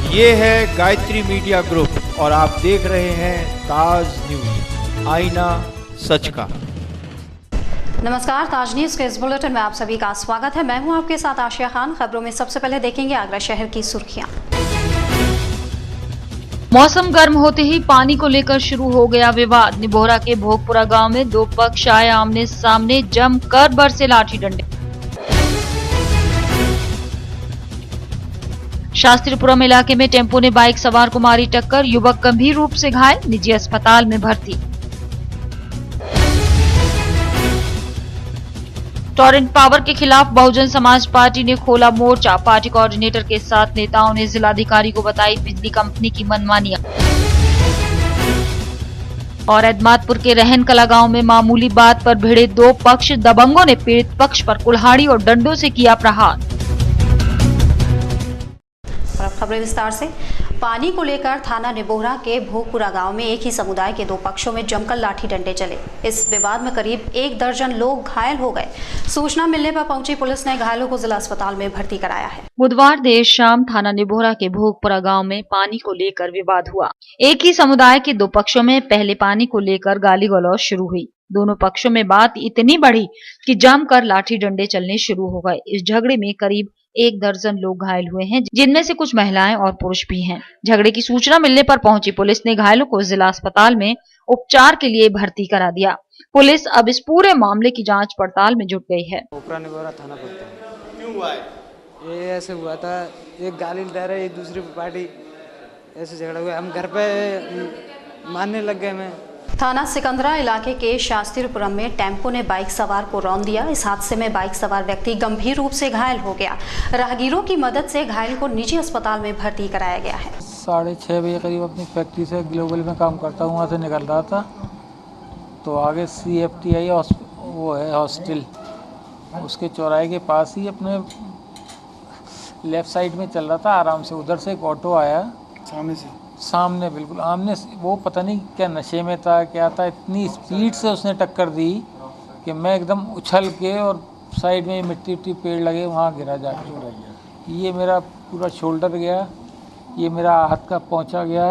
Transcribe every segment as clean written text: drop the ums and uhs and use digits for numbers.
ये है Gayatri media group और आप देख रहे हैं ताज न्यूज, आईना सच का। नमस्कार, ताज न्यूज के इस बुलेटिन में आप सभी का स्वागत है। मैं हूं आपके साथ आशिया खान। खबरों में सबसे पहले देखेंगे आगरा शहर की सुर्खियां। मौसम गर्म होते ही पानी को लेकर शुरू हो गया विवाद। निबोरा के भोगपुरा गांव में दो पक्ष आए आमने सामने, जमकर बरसे लाठी डंडे। शास्त्रीपुरम इलाके में टेम्पो ने बाइक सवार को मारी टक्कर, युवक गंभीर रूप से घायल, निजी अस्पताल में भर्ती। टॉरेंट पावर के खिलाफ बहुजन समाज पार्टी ने खोला मोर्चा। पार्टी कोऑर्डिनेटर के साथ नेताओं ने जिलाधिकारी को बताई बिजली कंपनी की मनमानियां। और एदमातपुर के रहन कला गांव में मामूली बात पर भिड़े दो पक्ष, दबंगों ने पीड़ित पक्ष पर कुल्हाड़ी और डंडों से किया प्रहार। खबरें विस्तार से। पानी को लेकर थाना निबोरा के भोगपुरा गांव में एक ही समुदाय के दो पक्षों में जमकर लाठी डंडे चले। इस विवाद में करीब 1 दर्जन लोग घायल हो गए। सूचना मिलने पर पहुंची पुलिस ने घायलों को जिला अस्पताल में भर्ती कराया है। बुधवार देर शाम थाना निबोरा के भोगपुरा गांव में पानी को लेकर विवाद हुआ। एक ही समुदाय के दो पक्षों में पहले पानी को लेकर गाली गलौज शुरू हुई। दोनों पक्षों में बात इतनी बढ़ी कि जमकर लाठी डंडे चलने शुरू हो गए। इस झगड़े में करीब 1 दर्जन लोग घायल हुए हैं, जिनमें से कुछ महिलाएं और पुरुष भी हैं। झगड़े की सूचना मिलने पर पहुंची पुलिस ने घायलों को जिला अस्पताल में उपचार के लिए भर्ती करा दिया। पुलिस अब इस पूरे मामले की जांच पड़ताल में जुट गई है। थाना क्यों हुआ है? ये ऐसे हुआ था, एक गाली दे रहे, एक दूसरी पार्टी ऐसे झगड़ा हुआ। हम घर पे मानने लग गए। मैं थाना सिकंदरा इलाके के शास्त्रीपुरम में टेम्पो ने बाइक सवार को रौंद दिया। इस हादसे में बाइक सवार व्यक्ति गंभीर रूप से घायल हो गया। राहगीरों की मदद से घायल को निजी अस्पताल में भर्ती कराया गया है। 6:30 बजे करीब अपनी फैक्ट्री से ग्लोबल में काम करता हूँ, वहाँ से निकल रहा था तो आगे CFTI वो है हॉस्टल, उसके चौराहे के पास ही अपने लेफ्ट साइड में चल रहा था आराम से। उधर से एक ऑटो आया सामने बिल्कुल आमने। वो पता नहीं क्या नशे में था क्या था, इतनी स्पीड से उसने टक्कर दी कि मैं एकदम उछल के और साइड में मिट्टी पेड़ लगे वहाँ गिरा जाके। ये मेरा पूरा शोल्डर गया, ये मेरा हाथ का पहुँचा गया।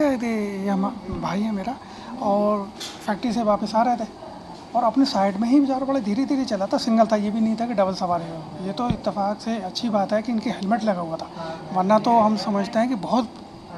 ये भाई है मेरा और फैक्ट्री से वापस आ रहे थे और अपने साइड में ही बेचारा बड़े धीरे धीरे चला था। सिंगल था, ये भी नहीं था कि डबल सवारी हो। ये तो इत्तेफाक से अच्छी बात है कि इनके हेलमेट लगा हुआ था, वरना तो हम समझते हैं कि बहुत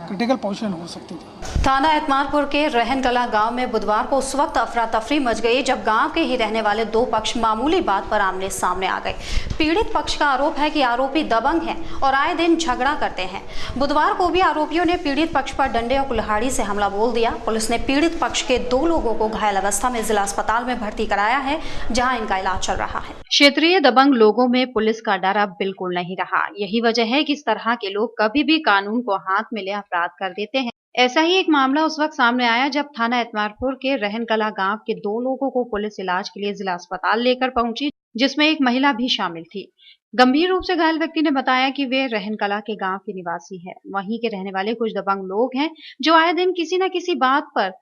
क्रिटिकल पोजीशन हो सकती थी। थाना एतमादपुर के रहन कला गांव में बुधवार को उस वक्त अफरा तफरी मच गई जब गांव के ही रहने वाले दो पक्ष मामूली बात पर आमने सामने आ गए। पीड़ित पक्ष का आरोप है कि आरोपी दबंग हैं और आए दिन झगड़ा करते हैं। बुधवार को भी आरोपियों ने पीड़ित पक्ष पर डंडे और कुल्हाड़ी से हमला बोल दिया। पुलिस ने पीड़ित पक्ष के 2 लोगों को घायल अवस्था में जिला अस्पताल में भर्ती कराया है, जहाँ इनका इलाज चल रहा है। क्षेत्रीय दबंग लोगों में पुलिस का डर अब बिल्कुल नहीं रहा। यही वजह है कि इस तरह के लोग कभी भी कानून को हाथ में ले अपराध कर देते हैं। ऐसा ही एक मामला उस वक्त सामने आया जब थाना एतमादपुर के रहन कला गांव के 2 लोगों को पुलिस इलाज के लिए जिला अस्पताल लेकर पहुंची, जिसमें एक महिला भी शामिल थी। गंभीर रूप से घायल व्यक्ति ने बताया कि वे रहन कला के गांव के निवासी है। वहीं के रहने वाले कुछ दबंग लोग हैं जो आए दिन किसी न किसी बात पर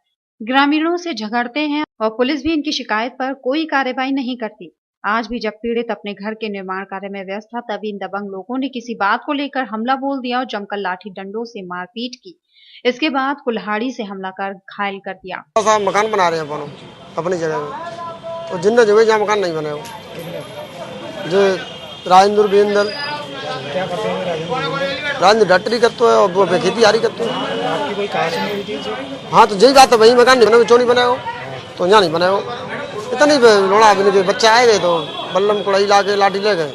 ग्रामीणों से झगड़ते हैं और पुलिस भी इनकी शिकायत पर कोई कार्रवाई नहीं करती। आज भी जब पीड़ित अपने घर के निर्माण कार्य में व्यस्त था, तभी इन दबंग लोगों ने किसी बात को लेकर हमला बोल दिया और जमकर लाठी डंडों से मारपीट की। इसके बाद कुल्हाड़ी से हमला कर घायल कर दिया। मकान बना रहे हैं अपनी जगह में, तो जिन्ना जो जहाँ मकान नहीं बने हो जो राजेंद्र बेंदल क्या करते हैं? राजेंद्र डॉक्टरी करते हैं और वो खेती यारी करते हैं। आपकी कोई कार से नहीं थी? हाँ, तो यही बात है, वही मकान नहीं बने, क्यों नहीं बनाए हो? तो यहाँ नहीं बनाए हो। इतना नहीं लोड़ा जो बच्चे आए गए तो बल्लम कुड़ाई ला के लाठी ले गए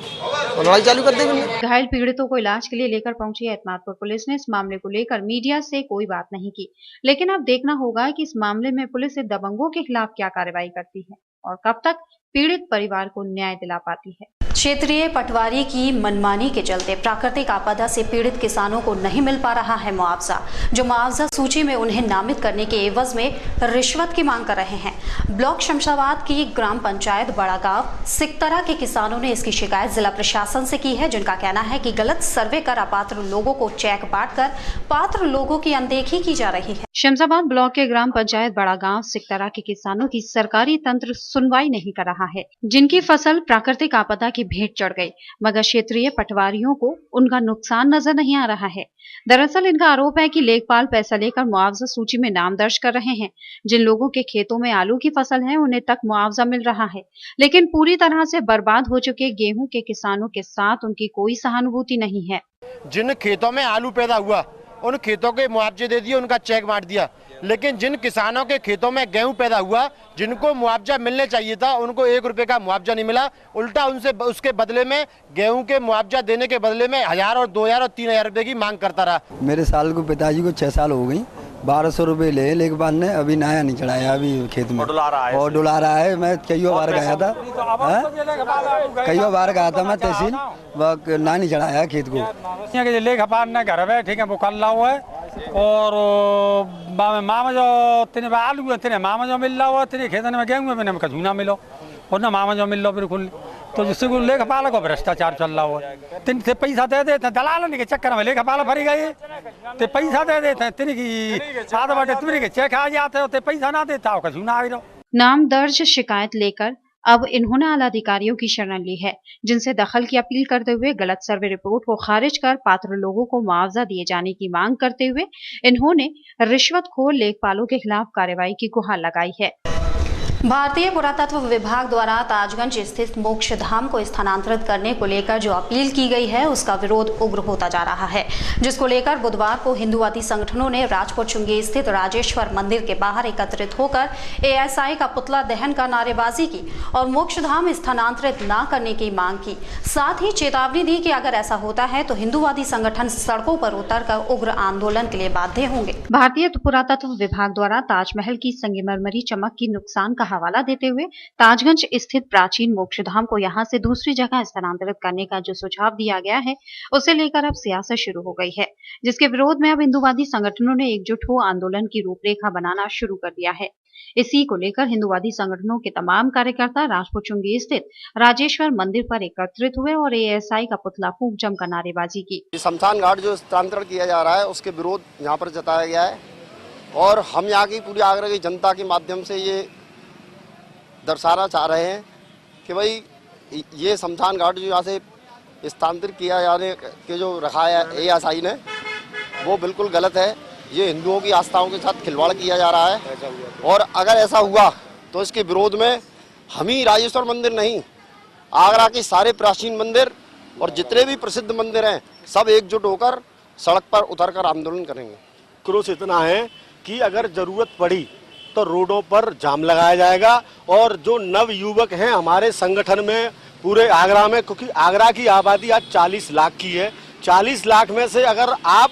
और लड़ाई चालू कर दी। घायल पीड़ितों को इलाज के लिए लेकर पहुंची एतमादपुर पुलिस ने इस मामले को लेकर मीडिया से कोई बात नहीं की, लेकिन अब देखना होगा कि इस मामले में पुलिस इन दबंगों के खिलाफ क्या कार्रवाई करती है और कब तक पीड़ित परिवार को न्याय दिला पाती है। क्षेत्रीय पटवारी की मनमानी के चलते प्राकृतिक आपदा से पीड़ित किसानों को नहीं मिल पा रहा है मुआवजा, जो मुआवजा सूची में उन्हें नामित करने के एवज में रिश्वत की मांग कर रहे हैं। ब्लॉक शमशाबाद की ग्राम पंचायत बड़ा गांव सिकतरा के किसानों ने इसकी शिकायत जिला प्रशासन से की है, जिनका कहना है कि गलत सर्वे कर अपात्र लोगों को चेक बांटकर पात्र लोगों की अनदेखी की जा रही है। शमशाबाद ब्लॉक के ग्राम पंचायत बड़ा गांव सिकतरा के किसानों की सरकारी तंत्र सुनवाई नहीं कर रहा है, जिनकी फसल प्राकृतिक आपदा की भेंट चढ़ गई, मगर क्षेत्रीय पटवारियों को उनका नुकसान नजर नहीं आ रहा है। दरअसल इनका आरोप है कि लेखपाल पैसा लेकर मुआवजा सूची में नाम दर्ज कर रहे हैं। जिन लोगों के खेतों में आलू की फसल है उन्हें तक मुआवजा मिल रहा है, लेकिन पूरी तरह से बर्बाद हो चुके गेहूं के किसानों के साथ उनकी कोई सहानुभूति नहीं है। जिन खेतों में आलू पैदा हुआ उन खेतों के मुआवजे दे दिए, उनका चेक बांट दिया, लेकिन जिन किसानों के खेतों में गेहूं पैदा हुआ, जिनको मुआवजा मिलने चाहिए था, उनको 1 रुपए का मुआवजा नहीं मिला। उल्टा उनसे उसके बदले में गेहूं के मुआवजा देने के बदले में 1000 और 2000 और 3000 रुपए की मांग करता रहा। मेरे साल को पिताजी को 6 साल हो गई, 1200 रुपए ले लेखपाल ने, अभी नया नहीं चढ़ाया अभी खेत में और डुला रहा है। मैं कई बार गया था, मैं तहसील ना नहीं चढ़ाया खेत को। लेखपाल ने घर में ठीक है वो कर रहा हुआ है और मामा जो तेने आलू तेने मामा जो मिल रहा हुआ, तेरे खेत में गेहूँ में कछू ना मिलो और ना मामा जो मिल रहा बिल्कुल, तो जिससे लेखपाल को भ्रष्टाचार चल रहा हुआ है। तीन से पैसा दे देते हैं दलाल के चक्कर में, लेखपाल भरी गए तो पैसा दे देते हैं, तेरे की आधा बाटे तुम्हारे के चेक आ जाते हो तो पैसा ना देता हो, कछू ना आ रहा। नाम दर्ज शिकायत लेकर अब इन्होंने आला अधिकारियों की शरण ली है, जिनसे दखल की अपील करते हुए गलत सर्वे रिपोर्ट को खारिज कर पात्र लोगों को मुआवजा दिए जाने की मांग करते हुए इन्होंने रिश्वतखोर लेखपालों के खिलाफ कार्रवाई की गुहार लगाई है। भारतीय पुरातत्व विभाग द्वारा ताजगंज स्थित मोक्ष धाम को स्थानांतरित करने को लेकर जो अपील की गई है उसका विरोध उग्र होता जा रहा है, जिसको लेकर बुधवार को हिंदूवादी संगठनों ने राजपुर चुंगी स्थित राजेश्वर मंदिर के बाहर एकत्रित होकर एएसआई का पुतला दहन कर नारेबाजी की और मोक्ष धाम स्थानांतरित न करने की मांग की। साथ ही चेतावनी दी कि अगर ऐसा होता है तो हिंदूवादी संगठन सड़कों पर उतरकर उग्र आंदोलन के लिए बाध्य होंगे। भारतीय पुरातत्व विभाग द्वारा ताजमहल की संगमरमरी चमक की नुकसान का हवाला देते हुए ताजगंज स्थित प्राचीन मोक्षधाम को यहां से दूसरी जगह स्थानांतरित करने का जो सुझाव दिया गया है उसे लेकर अब सियासत शुरू हो गई है, जिसके विरोध में अब हिंदूवादी संगठनों ने एकजुट हो आंदोलन की रूपरेखा बनाना शुरू कर दिया है। इसी को लेकर हिंदूवादी संगठनों के तमाम कार्यकर्ता राजपुर चुंगी स्थित राजेश्वर मंदिर पर एकत्रित हुए और एएसआई का पुतला फूंक जमकर नारेबाजी की। शमशान घाट जो स्थानांतरण किया जा रहा है उसके विरोध यहाँ पर जताया गया है और हम यहाँ की पूरी आगरा की जनता के माध्यम से ये दर्शाना चाह रहे हैं कि भाई ये शमशान घाट जो यहाँ से स्थानांतरित किया जाने के जो रखा है एएसआई ने वो बिल्कुल गलत है। ये हिंदुओं की आस्थाओं के साथ खिलवाड़ किया जा रहा है और अगर ऐसा हुआ तो इसके विरोध में हम ही राजेश्वर मंदिर नहीं, आगरा के सारे प्राचीन मंदिर और जितने भी प्रसिद्ध मंदिर हैं सब एकजुट होकर सड़क पर उतरकर आंदोलन करेंगे। क्रोध इतना है कि अगर जरूरत पड़ी तो रोडों पर जाम लगाया जाएगा और जो नव युवक हैं हमारे संगठन में पूरे आगरा में, क्योंकि आगरा की आबादी आज 40 लाख की है, 40 लाख में से अगर आप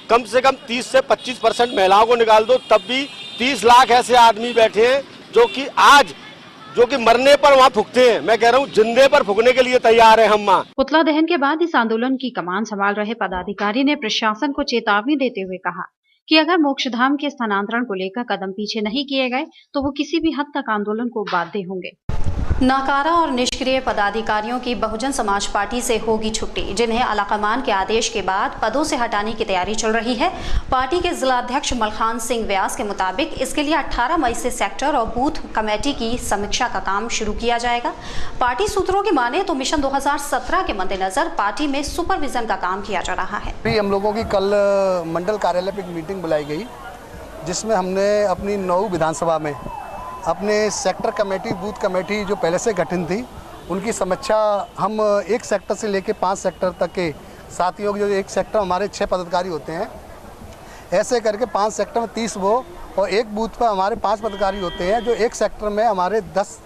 कम से कम 30 से 25% महिलाओं को निकाल दो तब भी 30 लाख ऐसे आदमी बैठे हैं जो कि मरने पर वहाँ फूकते हैं। मैं कह रहा हूँ जिंदे पर फूकने के लिए तैयार है हम। पुतला दहन के बाद इस आंदोलन की कमान संभाल रहे पदाधिकारी ने प्रशासन को चेतावनी देते हुए कहा कि अगर मोक्षधाम के स्थानांतरण को लेकर कदम पीछे नहीं किए गए तो वो किसी भी हद तक आंदोलन को बाध्य होंगे। नाकारा और निष्क्रिय पदाधिकारियों की बहुजन समाज पार्टी से होगी छुट्टी, जिन्हें आलाकमान के आदेश के बाद पदों से हटाने की तैयारी चल रही है। पार्टी के जिलाध्यक्ष मलखान सिंह व्यास के मुताबिक इसके लिए 18 मई से सेक्टर और बूथ कमेटी की समीक्षा का काम शुरू किया जाएगा। पार्टी सूत्रों की माने तो मिशन 2017 के मद्देनजर पार्टी में सुपरविजन का काम किया जा रहा है। हम लोगों की कल मंडल कार्यालय पर एक मीटिंग बुलाई गई जिसमें हमने अपनी 9 विधानसभा में अपने सेक्टर कमेटी बूथ कमेटी जो पहले से गठित थी उनकी समीक्षा हम एक सेक्टर से लेकर 5 सेक्टर तक के साथियों जो एक सेक्टर हमारे 6 पदाधिकारी होते हैं, ऐसे करके 5 सेक्टर में 30 वो और एक बूथ पर हमारे 5 पदाधिकारी होते हैं, जो एक सेक्टर में हमारे 10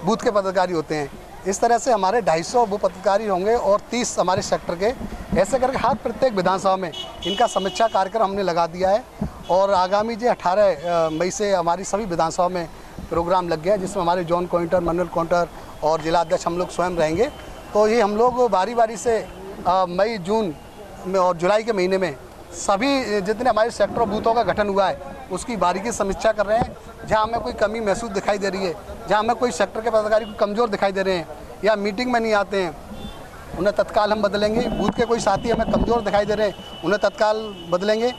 बूथ के पदाधिकारी होते हैं। इस तरह से हमारे 250 वो पदाधिकारी होंगे और 30 हमारे सेक्टर के। ऐसे करके हर प्रत्येक विधानसभा में इनका समीक्षा कार्यक्रम हमने लगा दिया है और आगामी जो 18 मई से हमारी सभी विधानसभा में प्रोग्राम लग गया, जिसमें हमारे जोन काउंटर, मंडल काउंटर और जिला अध्यक्ष हम लोग स्वयं रहेंगे। तो ये हम लोग बारी बारी से मई, जून में और जुलाई के महीने में सभी जितने हमारे सेक्टर और बूथों का गठन हुआ है उसकी बारीकी समीक्षा कर रहे हैं। जहां हमें कोई कमी महसूस दिखाई दे रही है, जहां हमें कोई सेक्टर के पदाधिकारी को कमज़ोर दिखाई दे रहे हैं या मीटिंग में नहीं आते हैं उन्हें तत्काल हम बदलेंगे। बूथ के कोई साथी हमें कमज़ोर दिखाई दे रहे हैं, उन्हें तत्काल बदलेंगे।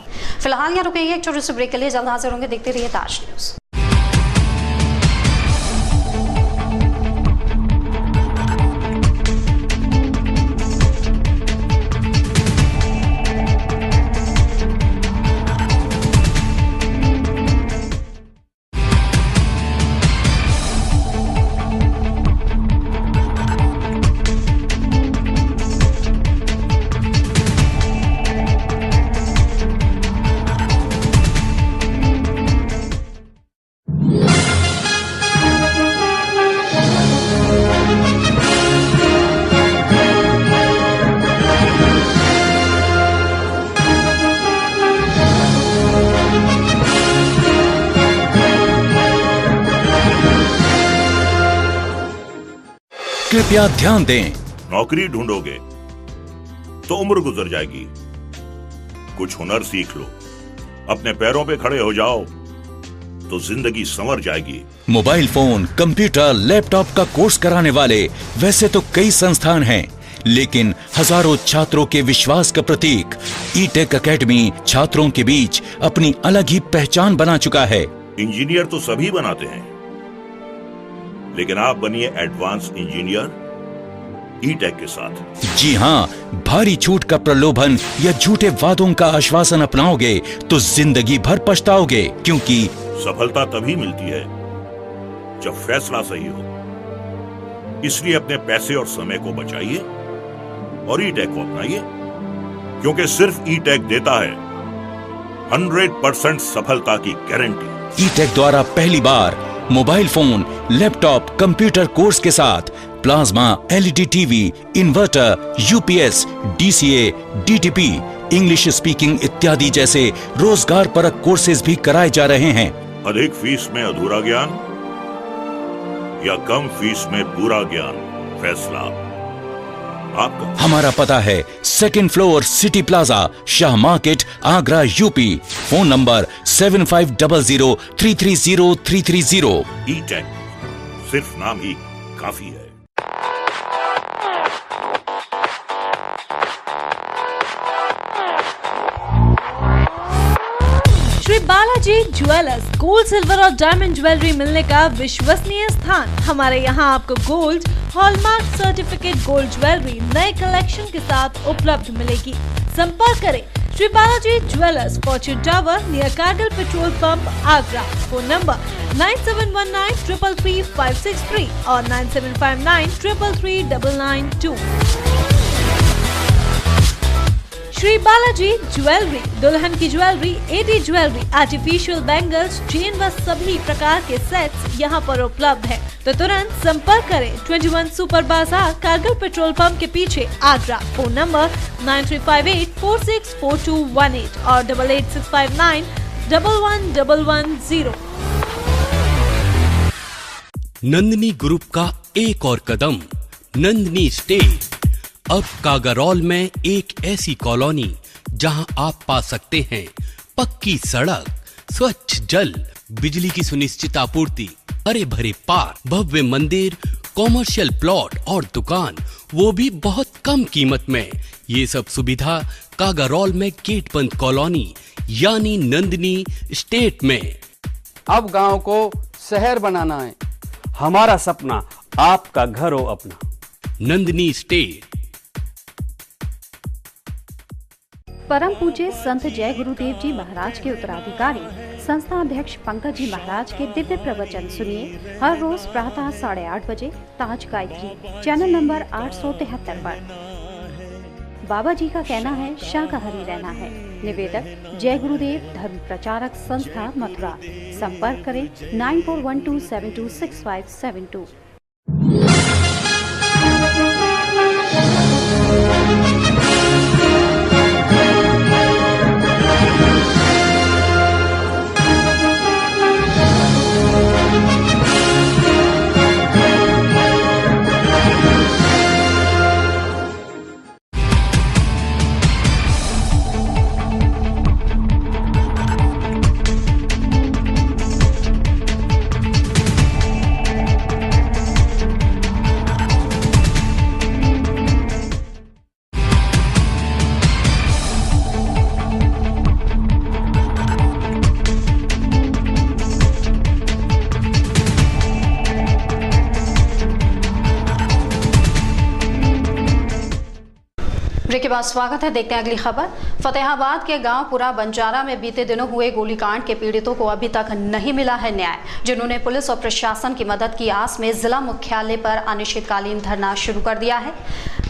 फिलहाल यहाँ रुकेंगे एक छोटे से ब्रेक के लिए, जल्द हाजिर होंगे। देखते रहिए ताज न्यूज़। कृपया ध्यान दें, नौकरी ढूंढोगे तो उम्र गुजर जाएगी। कुछ हुनर सीख लो, अपने पैरों पे खड़े हो जाओ तो जिंदगी संवर जाएगी। मोबाइल फोन, कंप्यूटर, लैपटॉप का कोर्स कराने वाले वैसे तो कई संस्थान हैं, लेकिन हजारों छात्रों के विश्वास का प्रतीक ई-टेक एकेडमी छात्रों के बीच अपनी अलग ही पहचान बना चुका है। इंजीनियर तो सभी बनाते हैं, लेकिन आप बनिए एडवांस इंजीनियर ई-टेक के साथ। जी हाँ, भारी छूट का प्रलोभन या झूठे वादों का आश्वासन अपनाओगे तो जिंदगी भर पछताओगे, क्योंकि सफलता तभी मिलती है जब फैसला सही हो। इसलिए अपने पैसे और समय को बचाइए और ई-टेक को अपनाइए, क्योंकि सिर्फ ई-टेक देता है 100% सफलता की गारंटी। ई-टेक द्वारा पहली बार mobile phone, laptop, computer course के साथ plasma, LED TV, inverter, UPS, DCA, DTP, English speaking इत्यादि जैसे रोजगार परक कोर्सेज भी कराए जा रहे हैं। अधिक फीस में अधूरा ज्ञान या कम फीस में पूरा ज्ञान, फैसला आपका। हमारा पता है 2nd floor city plaza, Shah market, Agra, UP. Phone number 7500330330। E-Tech सिर्फ नाम ही काफी है। Shri Balaji jewellers, gold, silver और डायमंड ज्वेलरी मिलने का विश्वसनीय स्थान। हमारे यहाँ आपको gold, hallmark certificate gold jewellery नए कलेक्शन के साथ उपलब्ध मिलेगी। संपर्क करें Shri Balaji jewellers, Fortune tower near Kargil petrol pump, Agra. Phone number 9719333563 और 9759333992। श्री बालाजी ज्वेलरी, दुल्हन की jewellery, AD jewellery, artificial bangles, chain व सभी प्रकार के सेट्स यहाँ पर उपलब्ध है, तो तुरंत संपर्क करें। 21 सुपर बाजार, कारगिल पेट्रोल पंप के पीछे, आगरा। फोन नंबर 9358464218 और 8865911110। नंदिनी ग्रुप का एक और कदम, नंदिनी स्टेट। अब कागारौल में एक ऐसी कॉलोनी जहां आप पा सकते हैं पक्की सड़क, स्वच्छ जल, बिजली की सुनिश्चित आपूर्ति, हरे भरे पार्क, भव्य मंदिर, कॉमर्शियल प्लॉट और दुकान, वो भी बहुत कम कीमत में। ये सब सुविधा कागारौल में गेट बंद कॉलोनी यानी नंदिनी स्टेट में। अब गांव को शहर बनाना है, हमारा सपना आपका घर हो अपना। नंदिनी स्टेट। परम पूज्य संत जय गुरुदेव जी महाराज के उत्तराधिकारी संस्था अध्यक्ष पंकज जी महाराज के दिव्य प्रवचन सुनिए हर रोज प्रातः 8:30 बजे ताज गायत्री चैनल नंबर 873 पर। बाबा जी का कहना है शाकाहारी रहना है। निवेदक जय गुरुदेव धर्म प्रचारक संस्था मथुरा। संपर्क करें 9412726572। बाद स्वागत है। देखते हैं अगली खबर। फतेहाबाद के गांव पुरा बंजारा में बीते दिनों हुए गोलीकांड के पीड़ितों को अभी तक नहीं मिला है न्याय, जिन्होंने पुलिस और प्रशासन की मदद की आस में जिला मुख्यालय पर अनिश्चितकालीन धरना शुरू कर दिया है।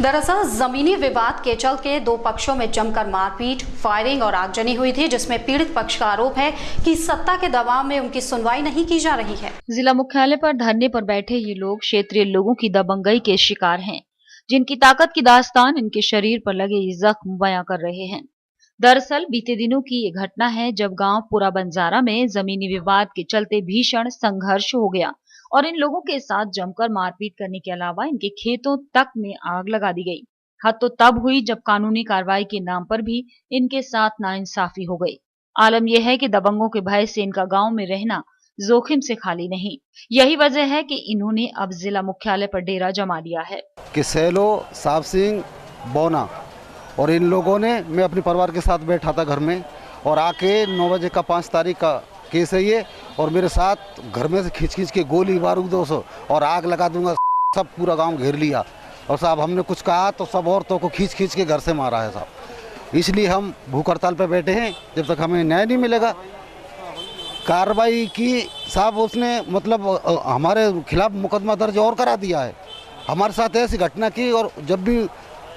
दरअसल जमीनी विवाद के चलते दो पक्षों में जमकर मारपीट, फायरिंग और आगजनी हुई थी, जिसमें पीड़ित पक्ष का आरोप है कि सत्ता के दबाव में उनकी सुनवाई नहीं की जा रही है। जिला मुख्यालय पर धरने पर बैठे ये लोग क्षेत्रीय लोगों की दबंगई के शिकार हैं, जिनकी ताकत की दास्तान इनके शरीर पर लगे जख्म बयां कर रहे हैं। दरअसल बीते दिनों की ये घटना है जब गांव पुरा बंजारा में जमीनी विवाद के चलते भीषण संघर्ष हो गया और इन लोगों के साथ जमकर मारपीट करने के अलावा इनके खेतों तक में आग लगा दी गई। हद तो तब हुई जब कानूनी कार्रवाई के नाम पर भी इनके साथ नाइंसाफी हो गई। आलम यह है कि दबंगों के भय से इनका गांव में रहना जोखिम से खाली नहीं। यही वजह है कि इन्होंने अब जिला मुख्यालय पर डेरा जमा लिया है। कि सेलो, साहब सिंह, बोना और इन लोगों ने, मैं अपने परिवार के साथ बैठा था घर में और आके 9 बजे का 5 तारीख का केस है ये, और मेरे साथ घर में से खींच के गोली बारूद और आग लगा दूंगा, सब पूरा गांव घेर लिया। और साहब हमने कुछ कहा तो सब औरतों को खींच के घर से मारा है साहब। इसलिए हम भूख हड़ताल पर बैठे हैं जब तक हमें न्याय नहीं मिलेगा। कार्रवाई की साहब उसने मतलब हमारे खिलाफ मुकदमा दर्ज और करा दिया है। हमारे साथ ऐसी घटना की और जब भी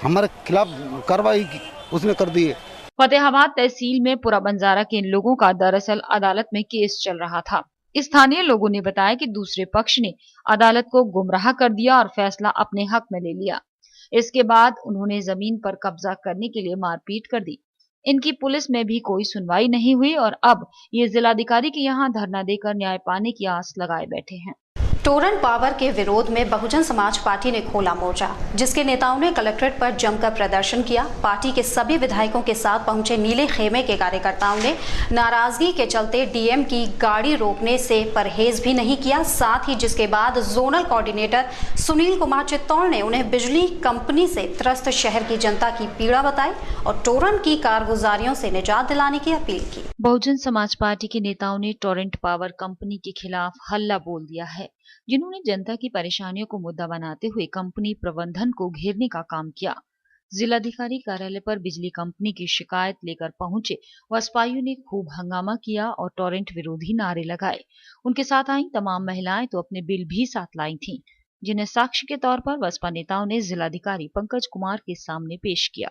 हमारे खिलाफ कार्रवाई उसने कर दी है। फतेहाबाद तहसील में पुरा बंजारा के इन लोगों का दरअसल अदालत में केस चल रहा था। स्थानीय लोगों ने बताया कि दूसरे पक्ष ने अदालत को गुमराह कर दिया और फैसला अपने हक में ले लिया। इसके बाद उन्होंने जमीन पर कब्जा करने के लिए मारपीट कर दी। इनकी पुलिस में भी कोई सुनवाई नहीं हुई और अब ये जिलाधिकारी के यहाँ धरना देकर न्याय पाने की आस लगाए बैठे हैं। टोरेंट पावर के विरोध में बहुजन समाज पार्टी ने खोला मोर्चा, जिसके नेताओं ने कलेक्ट्रेट पर जमकर प्रदर्शन किया। पार्टी के सभी विधायकों के साथ पहुंचे नीले खेमे के कार्यकर्ताओं ने नाराजगी के चलते डीएम की गाड़ी रोकने से परहेज भी नहीं किया। साथ ही जिसके बाद जोनल कोऑर्डिनेटर सुनील कुमार चित्तौड़ ने उन्हें बिजली कंपनी से त्रस्त शहर की जनता की पीड़ा बताई और टोरेंट की कारगुजारियों से निजात दिलाने की अपील की। बहुजन समाज पार्टी के नेताओं ने टोरेंट पावर कंपनी के खिलाफ हल्ला बोल दिया है, जिन्होंने जनता की परेशानियों को मुद्दा बनाते हुए कंपनी प्रबंधन को घेरने का काम किया। जिलाधिकारी कार्यालय पर बिजली कंपनी की शिकायत लेकर पहुंचे बसपाइयों ने खूब हंगामा किया और टोरेंट विरोधी नारे लगाए। उनके साथ आई तमाम महिलाएं तो अपने बिल भी साथ लाई थीं, जिन्हें साक्ष्य के तौर पर बसपा नेताओं ने जिलाधिकारी पंकज कुमार के सामने पेश किया।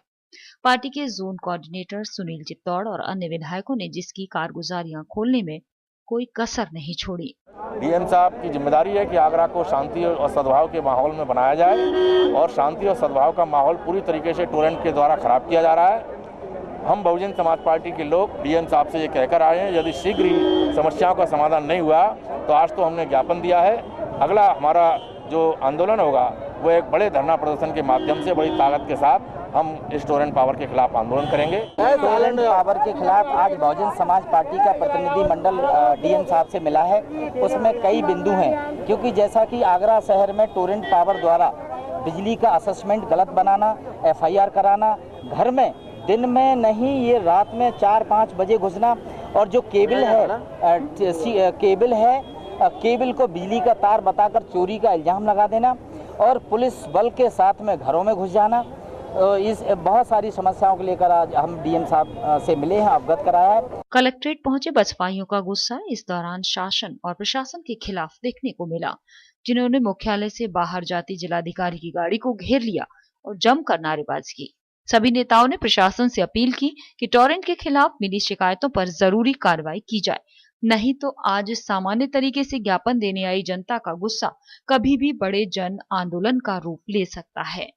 पार्टी के जोन कोऑर्डिनेटर सुनील चित्तौड़ और अन्य विधायकों ने जिसकी कारगुजारियां खोलने में कोई कसर नहीं छोड़ी। डीएम साहब की जिम्मेदारी है कि आगरा को शांति और सद्भाव के माहौल में बनाया जाए और शांति और सद्भाव का माहौल पूरी तरीके से टोरेंट के द्वारा खराब किया जा रहा है। हम बहुजन समाज पार्टी के लोग डीएम साहब से ये कहकर आए हैं, यदि शीघ्र ही समस्याओं का समाधान नहीं हुआ तो आज तो हमने ज्ञापन दिया है, अगला हमारा जो आंदोलन होगा वो एक बड़े धरना प्रदर्शन के माध्यम से बड़ी ताकत के साथ हम इस टोरेंट पावर के खिलाफ आंदोलन करेंगे। टोरेंट पावर के खिलाफ आज बहुजन समाज पार्टी का प्रतिनिधि मंडल डीएम साहब से मिला है। उसमें कई बिंदु हैं, क्योंकि जैसा कि आगरा शहर में टोरेंट पावर द्वारा बिजली का असेसमेंट गलत बनाना, एफआईआर कराना, घर में दिन में नहीं ये रात में 4-5 बजे घुसना, और जो केबल है केबल को बिजली का तार बताकर चोरी का इल्जाम लगा देना और पुलिस बल के साथ में घरों में घुस जाना। इस बहुत सारी समस्याओं को लेकर आज हम डीएम साहब से मिले हैं, अवगत कराया है। कलेक्ट्रेट पहुंचे बसपाइयों का गुस्सा इस दौरान शासन और प्रशासन के खिलाफ देखने को मिला, जिन्होंने मुख्यालय से बाहर जाती जिलाधिकारी की गाड़ी को घेर लिया और जमकर नारेबाजी की। सभी नेताओं ने प्रशासन से अपील की कि टोरेंट के खिलाफ मिली शिकायतों पर जरूरी कार्रवाई की जाए, नहीं तो आज सामान्य तरीके से ज्ञापन देने आई जनता का गुस्सा कभी भी बड़े जन आंदोलन का रूप ले सकता है।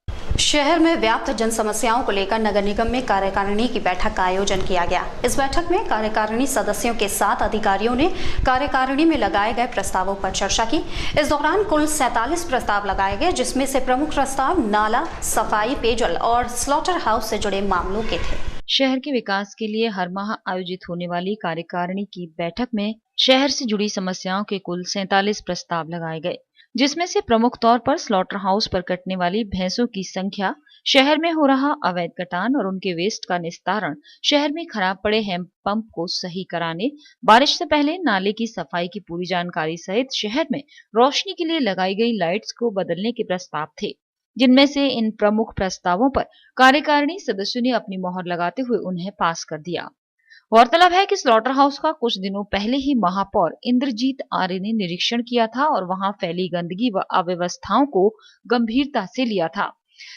शहर में व्याप्त जन समस्याओं को लेकर नगर निगम में कार्यकारिणी की बैठक का आयोजन किया गया। इस बैठक में कार्यकारिणी सदस्यों के साथ अधिकारियों ने कार्यकारिणी में लगाए गए प्रस्तावों पर चर्चा की। इस दौरान कुल 47 प्रस्ताव लगाए गए, जिसमें से प्रमुख प्रस्ताव नाला, सफाई, पेयजल और स्लॉटर हाउस से जुड़े मामलों के थे। शहर के विकास के लिए हर माह आयोजित होने वाली कार्यकारिणी की बैठक में शहर से जुड़ी समस्याओं के कुल 47 प्रस्ताव लगाए गए, जिसमें से प्रमुख तौर पर स्लॉटर हाउस पर कटने वाली भैंसों की संख्या, शहर में हो रहा अवैध कटान और उनके वेस्ट का निस्तारण, शहर में खराब पड़े हैंडपंप को सही कराने, बारिश से पहले नाले की सफाई की पूरी जानकारी सहित शहर में रोशनी के लिए लगाई गई लाइट्स को बदलने के प्रस्ताव थे। जिनमें से इन प्रमुख प्रस्तावों पर कार्यकारिणी सदस्यों ने अपनी मोहर लगाते हुए उन्हें पास कर दिया। गौरतलब है कि स्लॉटर हाउस का कुछ दिनों पहले ही महापौर इंद्रजीत आर्य ने निरीक्षण किया था और वहां फैली गंदगी व अव्यवस्थाओं को गंभीरता से लिया था,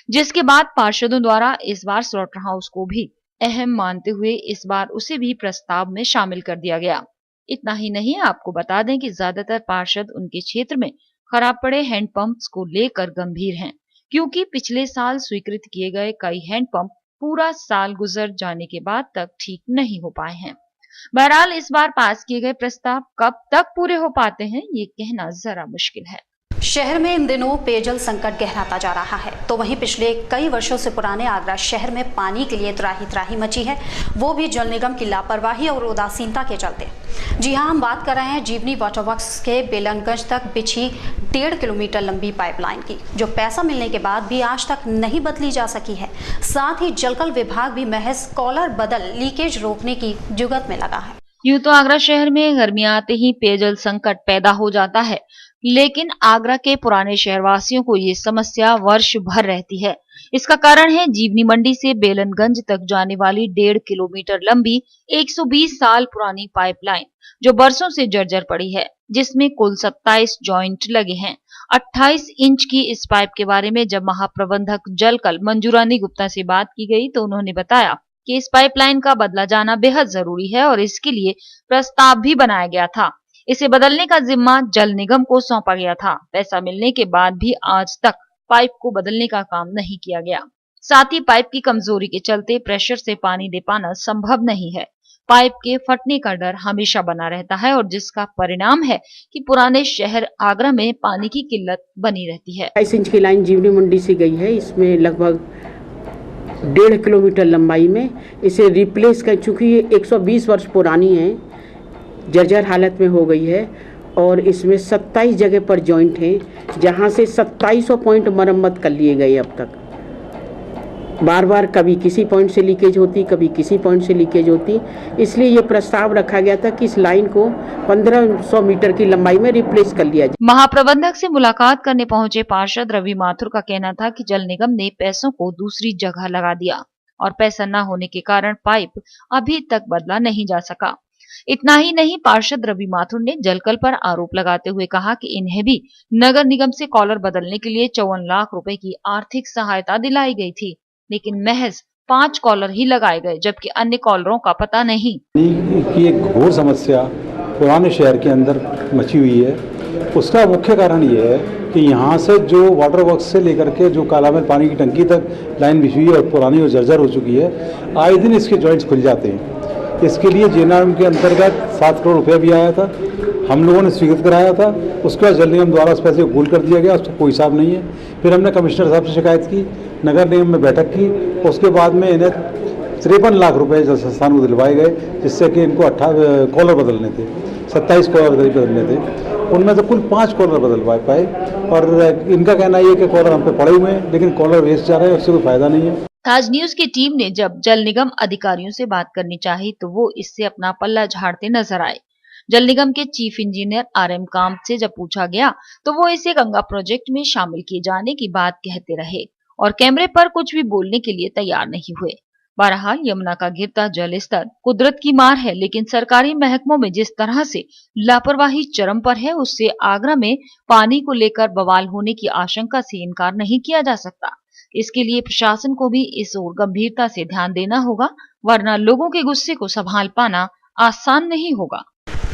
जिसके बाद पार्षदों द्वारा इस बार स्लॉटर हाउस को भी अहम मानते हुए इस बार उसे भी प्रस्ताव में शामिल कर दिया गया। इतना ही नहीं, आपको बता दें कि ज्यादातर पार्षद उनके क्षेत्र में खराब पड़े हैंडपंप्स को लेकर गंभीर हैं, क्योंकि पिछले साल स्वीकृत किए गए कई हैंडपंप पूरा साल गुजर जाने के बाद तक ठीक नहीं हो पाए हैं। बहरहाल इस बार पास किए गए प्रस्ताव कब तक पूरे हो पाते हैं, ये कहना जरा मुश्किल है। शहर में इन दिनों पेयजल संकट गहराता जा रहा है, तो वहीं पिछले कई वर्षों से पुराने आगरा शहर में पानी के लिए त्राही मची है, वो भी जल निगम की लापरवाही और उदासीनता के चलते। जी हां, हम बात कर रहे हैं जीवनी वाटर वर्क्स के बेलनगंज तक बिछी 1.5 किलोमीटर लंबी पाइपलाइन की, जो पैसा मिलने के बाद भी आज तक नहीं बदली जा सकी है। साथ ही जलकल विभाग भी महज कॉलर बदल लीकेज रोकने की जुगत में लगा है। यूं तो आगरा शहर में गर्मियां आते ही पेयजल संकट पैदा हो जाता है, लेकिन आगरा के पुराने शहरवासियों को ये समस्या वर्ष भर रहती है। इसका कारण है जीवनी मंडी से बेलनगंज तक जाने वाली 1.5 किलोमीटर लंबी 120 साल पुरानी पाइपलाइन, जो बरसों से जर्जर पड़ी है, जिसमें कुल 27 जॉइंट लगे हैं। 28 इंच की इस पाइप के बारे में जब महाप्रबंधक जलकल मंजूरानी गुप्ता से बात की गई तो उन्होंने बताया कि इस पाइपलाइन का बदला जाना बेहद जरूरी है और इसके लिए प्रस्ताव भी बनाया गया था। इसे बदलने का जिम्मा जल निगम को सौंपा गया था। पैसा मिलने के बाद भी आज तक पाइप को बदलने का काम नहीं किया गया। साथ ही पाइप की कमजोरी के चलते प्रेशर से पानी दे पाना संभव नहीं है। पाइप के फटने का डर हमेशा बना रहता है और जिसका परिणाम है कि पुराने शहर आगरा में पानी की किल्लत बनी रहती है। 22 इंच की लाइन जीवनी मंडी से गई है, इसमें लगभग 1.5 किलोमीटर लंबाई में इसे रिप्लेस कर चुकी है। 120 वर्ष पुरानी है, जर्जर हालत में हो गई है और इसमें 27 जगह पर जॉइंट हैं, जहां से 2700 पॉइंट मरम्मत कर लिए गए अब तक। बार बार कभी किसी पॉइंट से लीकेज होती, कभी किसी पॉइंट से लीकेज होती, इसलिए ये प्रस्ताव रखा गया था कि इस लाइन को 1500 मीटर की लंबाई में रिप्लेस कर लिया जाए। महाप्रबंधक से मुलाकात करने पहुंचे पार्षद रवि माथुर का कहना था कि जल निगम ने पैसों को दूसरी जगह लगा दिया और पैसा न होने के कारण पाइप अभी तक बदला नहीं जा सका। इतना ही नहीं, पार्षद रवि माथुर ने जलकल पर आरोप लगाते हुए कहा कि इन्हें भी नगर निगम से कॉलर बदलने के लिए 54 लाख रुपए की आर्थिक सहायता दिलाई गई थी, लेकिन महज 5 कॉलर ही लगाए गए, जबकि अन्य कॉलरों का पता नहीं। की एक घोर समस्या पुराने शहर के अंदर मची हुई है। उसका मुख्य कारण ये है कि यहाँ से जो वाटर वर्क्स से लेकर के जो कालामैल पानी की टंकी तक लाइन बिछी हुई है और पुरानी और जर्जर हो चुकी है, आए दिन इसके जॉइंट्स खुल जाते हैं। इसके लिए जेएनआरएम के अंतर्गत 7 करोड़ रुपया भी आया था, हम लोगों ने स्वीकृत कराया था। उसके बाद जल निगम द्वारा उस पैसे को गोल कर दिया गया, उसका कोई हिसाब नहीं है। फिर हमने कमिश्नर साहब से शिकायत की, नगर निगम में बैठक की, उसके बाद में इन्हें 53 लाख रुपए जल संस्थान को दिलवाए गए, जिससे कि इनको 28 कॉलर बदलने थे, 27 कॉलर करीब बदलने थे। उनमें से कुल 5 कॉलर बदलवा पाए और इनका कहना ये कि कॉलर हम पे पड़े हुए हैं, लेकिन कॉलर वेस्ट जा रहे हैं, उससे कोई फायदा नहीं है। ताज न्यूज की टीम ने जब जल निगम अधिकारियों से बात करनी चाही तो वो इससे अपना पल्ला झाड़ते नजर आए। जल निगम के चीफ इंजीनियर RM कांत से जब पूछा गया तो वो इसे गंगा प्रोजेक्ट में शामिल किए जाने की बात कहते रहे और कैमरे पर कुछ भी बोलने के लिए तैयार नहीं हुए। बहरहाल यमुना का गिरता जल स्तर कुदरत की मार है, लेकिन सरकारी महकमों में जिस तरह से लापरवाही चरम पर है, उससे आगरा में पानी को लेकर बवाल होने की आशंका से इनकार नहीं किया जा सकता। इसके लिए प्रशासन को भी इस ओर गंभीरता से ध्यान देना होगा, वरना लोगों के गुस्से को संभाल पाना आसान नहीं होगा।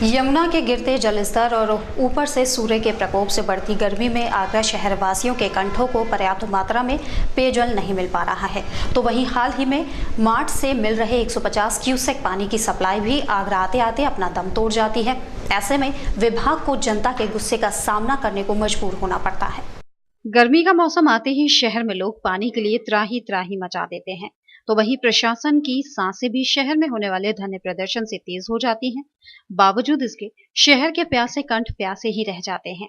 यमुना के गिरते जलस्तर और ऊपर से सूर्य के प्रकोप से बढ़ती गर्मी में आगरा शहर वासियों के कंठों को पर्याप्त मात्रा में पेयजल नहीं मिल पा रहा है, तो वहीं हाल ही में मार्ट से मिल रहे 150 क्यूसेक पानी की सप्लाई भी आगरा आते आते अपना दम तोड़ जाती है। ऐसे में विभाग को जनता के गुस्से का सामना करने को मजबूर होना पड़ता है। गर्मी का मौसम आते ही शहर में लोग पानी के लिए त्राही मचा देते हैं, तो वहीं प्रशासन की सांसें भी शहर में होने वाले धरने प्रदर्शन से तेज हो जाती हैं। बावजूद इसके शहर के प्यासे कंठ प्यासे ही रह जाते हैं।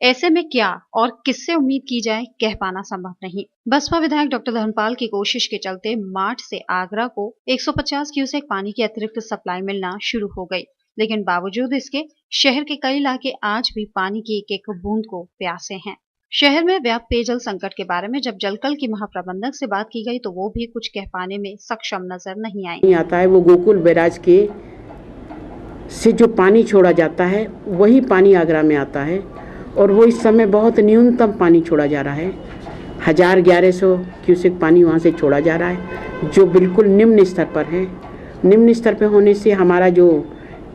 ऐसे में क्या और किससे उम्मीद की जाए, कह पाना संभव नहीं। बसपा विधायक डॉक्टर धर्मपाल की कोशिश के चलते मार्च से आगरा को 150 क्यूसेक पानी की अतिरिक्त सप्लाई मिलना शुरू हो गई, लेकिन बावजूद इसके शहर के कई इलाके आज भी पानी की एक एक बूंद को प्यासे हैं। शहर में व्याप्त पेयजल संकट के बारे में जब जलकल की महाप्रबंधक से बात की गई तो वो भी कुछ कह पाने में सक्षम नजर नहीं आई। आता है वो गोकुल बैराज के से जो पानी छोड़ा जाता है वही पानी आगरा में आता है और वो इस समय बहुत न्यूनतम पानी छोड़ा जा रहा है। 1100 क्यूसेक पानी वहाँ से छोड़ा जा रहा है जो बिल्कुल निम्न स्तर पर है। निम्न स्तर पर होने से हमारा जो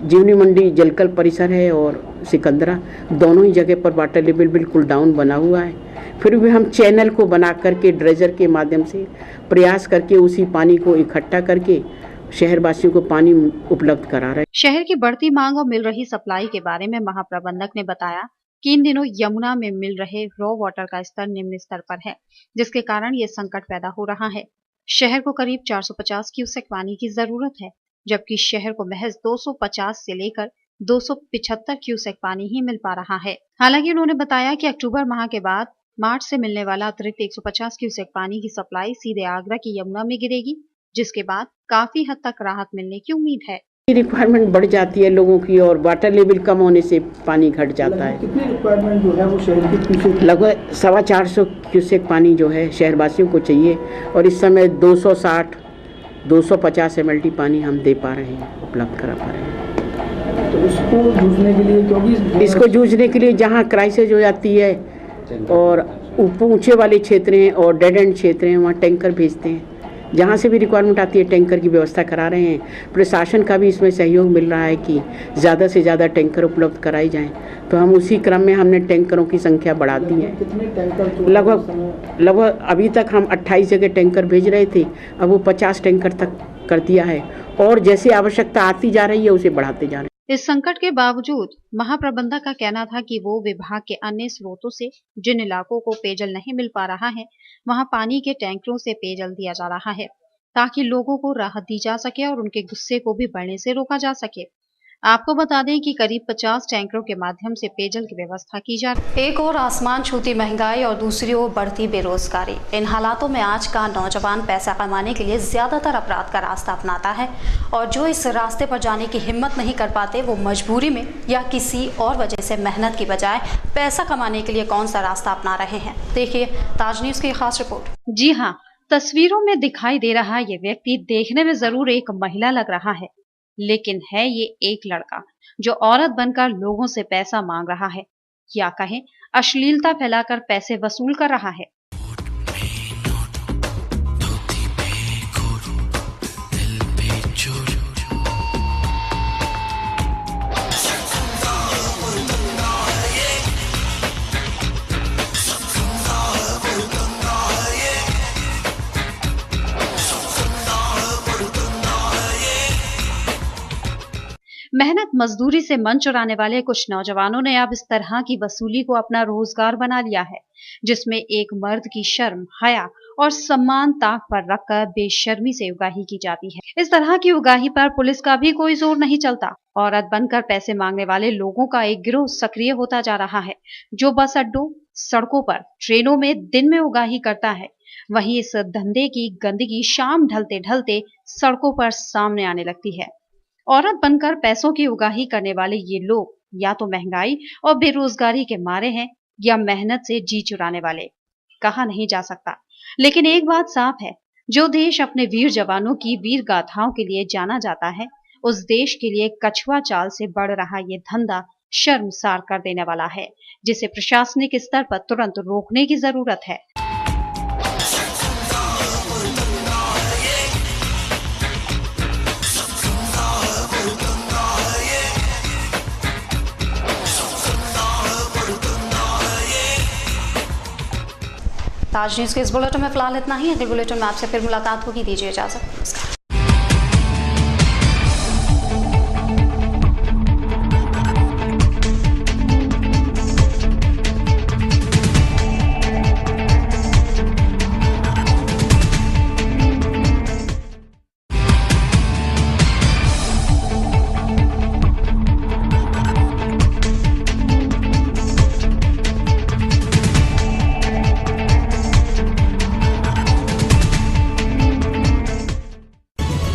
जीवनी मंडी जलकल परिसर है और सिकंदरा दोनों ही जगह पर वाटर लेवल बिल्कुल डाउन बना हुआ है। फिर भी हम चैनल को बना करके ड्रेजर के माध्यम से प्रयास करके उसी पानी को इकट्ठा करके शहरवासियों को पानी उपलब्ध करा रहे हैं। शहर की बढ़ती मांग और मिल रही सप्लाई के बारे में महाप्रबंधक ने बताया कि इन दिनों यमुना में मिल रहे रॉ वाटर का स्तर निम्न स्तर पर है, जिसके कारण ये संकट पैदा हो रहा है। शहर को करीब 450 क्यूसेक पानी की जरूरत है, जबकि शहर को महज 250 से लेकर 275 क्यूसेक पानी ही मिल पा रहा है। हालांकि उन्होंने बताया कि अक्टूबर माह के बाद मार्च से मिलने वाला अतिरिक्त 150 क्यूसेक पानी की सप्लाई सीधे आगरा की यमुना में गिरेगी, जिसके बाद काफी हद तक राहत मिलने की उम्मीद है। रिक्वायरमेंट बढ़ जाती है लोगों की और वाटर लेवल कम होने से पानी घट जाता है। कितनी रिक्वायरमेंट जो है वो शहर की क्यूसेक? लगभग 450 क्यूसेक पानी जो है शहरवासियों को चाहिए और इस समय 250 MLT पानी हम दे पा रहे हैं, उपलब्ध करा पा रहे हैं। तो इसको जूझने के लिए, क्योंकि इसको जूझने के लिए जहाँ क्राइसिस हो जाती है और ऊंचे वाले क्षेत्र हैं और डेड एंड क्षेत्र हैं वहाँ टैंकर भेजते हैं। जहाँ से भी रिक्वायरमेंट आती है टैंकर की व्यवस्था करा रहे हैं। प्रशासन का भी इसमें सहयोग मिल रहा है कि ज़्यादा से ज़्यादा टैंकर उपलब्ध कराई जाएं, तो हम उसी क्रम में हमने टैंकरों की संख्या बढ़ा दी है। कितने टैंकर? लगभग अभी तक हम 28 जगह टैंकर भेज रहे थे, अब वो 50 टैंकर तक कर दिया है और जैसे आवश्यकता आती जा रही है उसे बढ़ाते जा रहे हैं। इस संकट के बावजूद महाप्रबंधक का कहना था कि वो विभाग के अन्य स्रोतों से जिन इलाकों को पेयजल नहीं मिल पा रहा है वहां पानी के टैंकरों से पेयजल दिया जा रहा है, ताकि लोगों को राहत दी जा सके और उनके गुस्से को भी बढ़ने से रोका जा सके। आपको बता दें कि करीब 50 टैंकरों के माध्यम से पेयजल की व्यवस्था की जा रही है। एक और आसमान छूती महंगाई और दूसरी ओर बढ़ती बेरोजगारी। इन हालातों में आज का नौजवान पैसा कमाने के लिए ज्यादातर अपराध का रास्ता अपनाता है और जो इस रास्ते पर जाने की हिम्मत नहीं कर पाते वो मजबूरी में या किसी और वजह से मेहनत की बजाय पैसा कमाने के लिए कौन सा रास्ता अपना रहे हैं। देखिए ताज न्यूज की खास रिपोर्ट। जी हाँ, तस्वीरों में दिखाई दे रहा ये व्यक्ति देखने में जरूर एक महिला लग रहा है, लेकिन है ये एक लड़का जो औरत बनकर लोगों से पैसा मांग रहा है, या कहें अश्लीलता फैलाकर पैसे वसूल कर रहा है। मेहनत मजदूरी से मन चुराने वाले कुछ नौजवानों ने अब इस तरह की वसूली को अपना रोजगार बना लिया है, जिसमें एक मर्द की शर्म, हया और सम्मान ताक पर रखकर बेशर्मी से उगाही की जाती है। इस तरह की उगाही पर पुलिस का भी कोई जोर नहीं चलता। औरत बनकर पैसे मांगने वाले लोगों का एक गिरोह सक्रिय होता जा रहा है, जो बस अड्डों, सड़कों पर, ट्रेनों में दिन में उगाही करता है। वहीं इस धंधे की गंदगी शाम ढलते ढलते सड़कों पर सामने आने लगती है। औरत बनकर पैसों की उगाही करने वाले ये लोग या तो महंगाई और बेरोजगारी के मारे हैं या मेहनत से जी चुराने वाले, कहा नहीं जा सकता। लेकिन एक बात साफ है, जो देश अपने वीर जवानों की वीर गाथाओं के लिए जाना जाता है, उस देश के लिए कछुआ चाल से बढ़ रहा ये धंधा शर्मसार कर देने वाला है, जिसे प्रशासनिक स्तर पर तुरंत रोकने की जरूरत है। ताज न्यूज के इस बुलेटिन में फिलहाल इतना ही। अगले बुलेटिन में आपसे फिर मुलाकात होगी। दीजिए इजाजत। नमस्कार।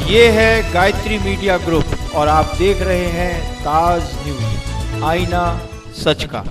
ये है गायत्री मीडिया ग्रुप और आप देख रहे हैं ताज न्यूज, आईना सच का।